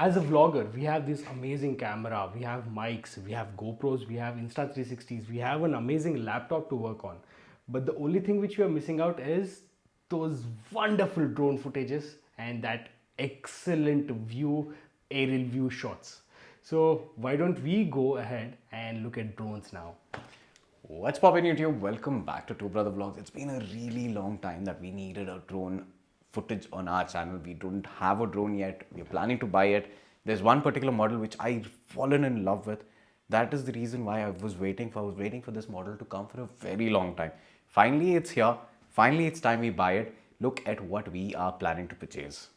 as a vlogger, we have this amazing camera, we have mics, we have GoPros, we have Insta360s, we have an amazing laptop to work on. But the only thing which we are missing out is those wonderful drone footages and that excellent view, aerial view shots. So why don't we go ahead and look at drones now? What's poppin' YouTube? Welcome back to Two Brother Vlogs. It's been a really long time that we needed a drone footage on our channel. We don't have a drone yet. We're planning to buy it. There's one particular model which I've fallen in love with. That is the reason why I was waiting for this model to come for a very long time. Finally, it's here. Finally, it's time we buy it. Look at what we are planning to purchase.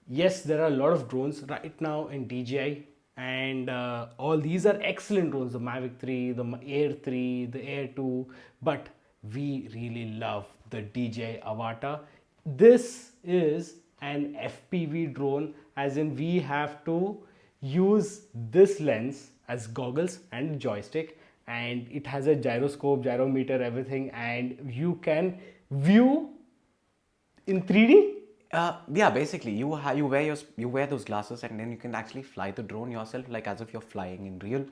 Yes, there are a lot of drones right now in DJI, and all these are excellent drones, the Mavic 3, the Air 3, the Air 2, but we really love the DJI Avata. This is an FPV drone, as in we have to use this lens as goggles and joystick, and it has a gyroscope, gyrometer, everything, and you can view in 3D. Yeah, basically, you wear those glasses, and then you can actually fly the drone yourself, like as if you're flying in real,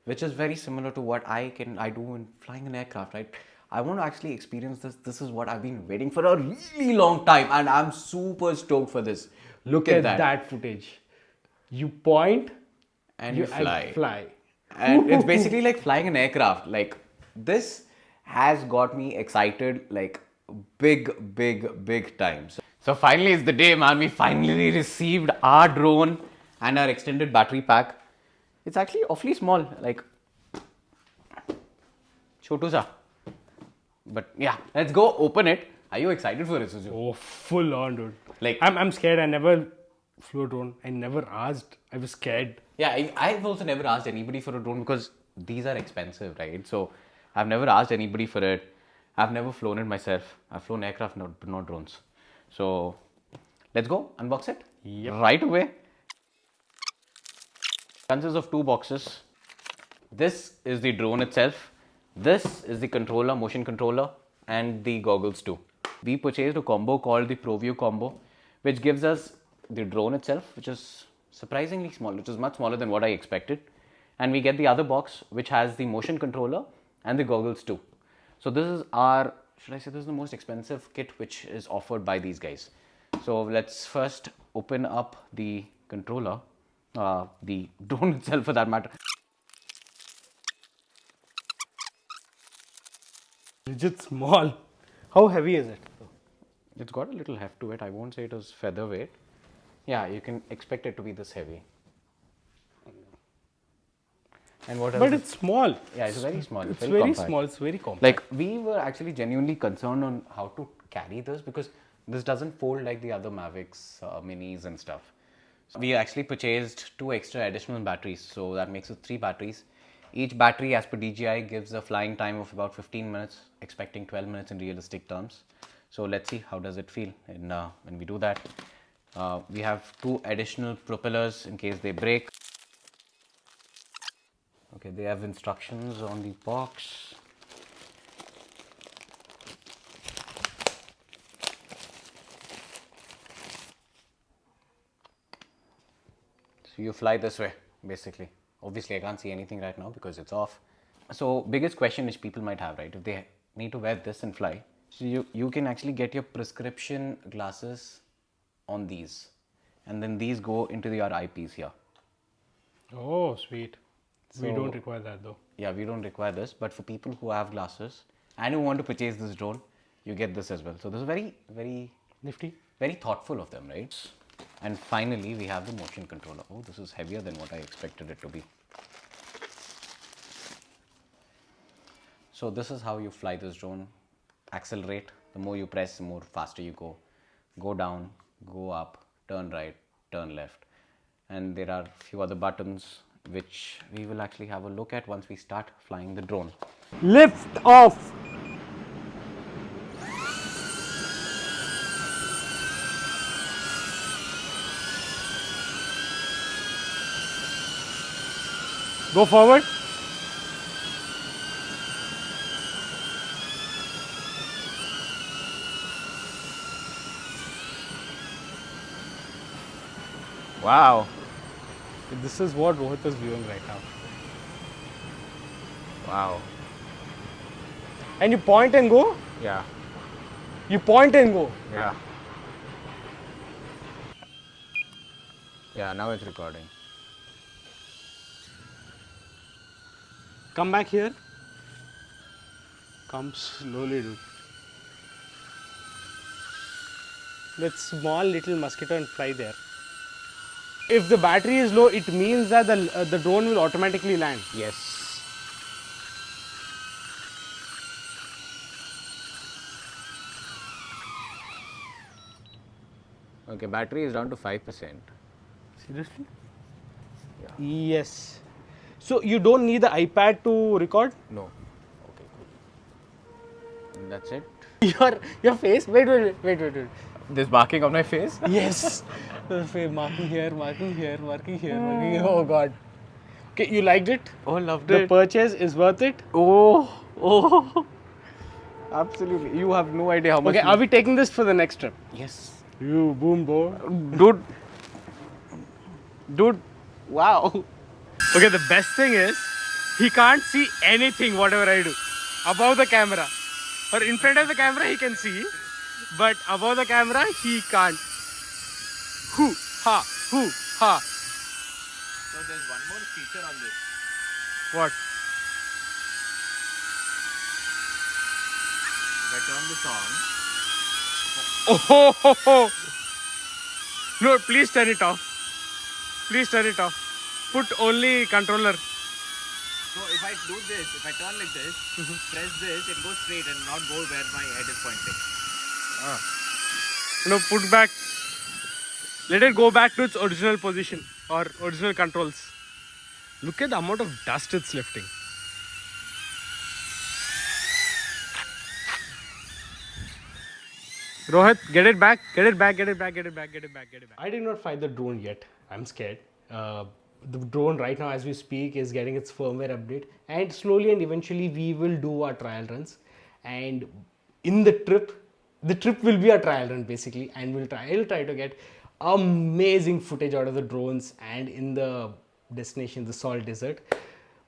which is very similar to what I do in flying an aircraft, right? I want to actually experience this. This is what I've been waiting for a really long time, and I'm super stoked for this. Look at that footage. You point And you fly. fly. And it's basically like flying an aircraft. Like, this has got me excited, like big time. So finally it's the day, man. We finally received our drone and our extended battery pack. It's actually awfully small, like chotu sa. But yeah, let's go open it. Are you excited for it, Suju? Oh, full on, dude. Like- I'm scared. I never flew a drone. I never asked. I was scared. Yeah, I've also never asked anybody for a drone because these are expensive, right? So I've never asked anybody for it. I've never flown it myself. I've flown aircraft, but not drones. So let's go unbox it right away. Consists of two boxes. This is the drone itself. This is the controller, motion controller, and the goggles too. We purchased a combo called the ProView combo, which gives us the drone itself, which is surprisingly small, which is much smaller than what I expected. And we get the other box, which has the motion controller and the goggles too. So this is our, should I say this is the most expensive kit which is offered by these guys. So let's first open up the controller, the drone itself for that matter. Legit small. How heavy is it? It's got a little heft to it. I won't say it is featherweight. Yeah, you can expect it to be this heavy. And what else? But it's small. Yeah, it's very small. It's very compact. small. It's very compact. Like, we were actually genuinely concerned on how to carry this because this doesn't fold like the other Mavics, minis and stuff. So we actually purchased two extra additional batteries, so that makes it 3 batteries. Each battery, as per DJI, gives a flying time of about 15 minutes, expecting 12 minutes in realistic terms. So let's see how does it feel when we do that. We have 2 additional propellers in case they break. Okay, they have instructions on the box. So you fly this way, basically. Obviously, I can't see anything right now because it's off. So biggest question which people might have, right? If they need to wear this and fly, so you can actually get your prescription glasses on these. And then these go into your eyepiece here. Oh, sweet. We So- don't require that though. Yeah, we don't require this, but for people who have glasses and who want to purchase this drone, you get this as well. So this is very Nifty. very thoughtful of them, right? And finally, we have the motion controller. Oh, this is heavier than what I expected it to be. So this is how you fly this drone. Accelerate. The more you press, the more faster you go. Go down, go up, turn right, turn left. And there are a few other buttons which we will actually have a look at once we start flying the drone. Lift off. Go forward. Wow. This is what Rohit is viewing right now. Wow. And you point and go. Yeah. You point and go. Yeah. Yeah, now it's recording. Come back here. Come slowly, dude. That small little mosquito and fly there. If the battery is low, it means that the drone will automatically land. Yes. Okay, battery is down to 5%. Seriously? Yes. So you don't need the iPad to record? No. Okay, cool. And that's it. Your face? Wait. This barking on my face? Yes. Marking here, marking here, marking here, marking here. Oh God. Okay, you liked it? Oh, loved The purchase is worth it? Oh. Absolutely. You have no idea how much. Okay, are we taking this for the next trip? Yes. You boom boy. Dude. Wow. Okay, the best thing is he can't see anything whatever I do above the camera. Or in front of the camera he can see, but above the camera he can't. Hoo ha. So there's one more feature on this. What? If I turn this on. Oh. No, please turn it off. Please turn it off. Put only controller. So if I do this, if I turn like this, press this, it goes straight and not go where my head is pointing. No, put back. Let it go back to its original position or original controls. Look at the amount of dust it's lifting. Rohit, get it back. I did not find the drone yet. I'm scared. The drone right now as we speak is getting its firmware update, and slowly and eventually we will do our trial runs, and in the trip will be a trial run basically, and I'll try to get amazing footage out of the drones and in the destination, the salt desert.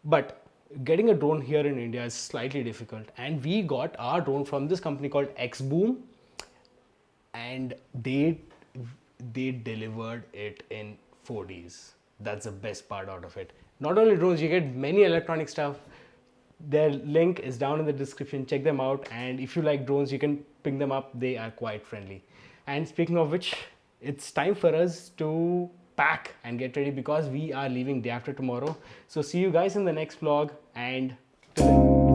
But getting a drone here in India is slightly difficult, and we got our drone from this company called Xboom, and they delivered it in 4 days. That's the best part out of it. Not only drones, you get many electronic stuff. Their link is down in the description. Check them out, and if you like drones, you can pick them up. They are quite friendly. And speaking of which, it's time for us to pack and get ready because we are leaving day after tomorrow. So see you guys in the next vlog, and till then.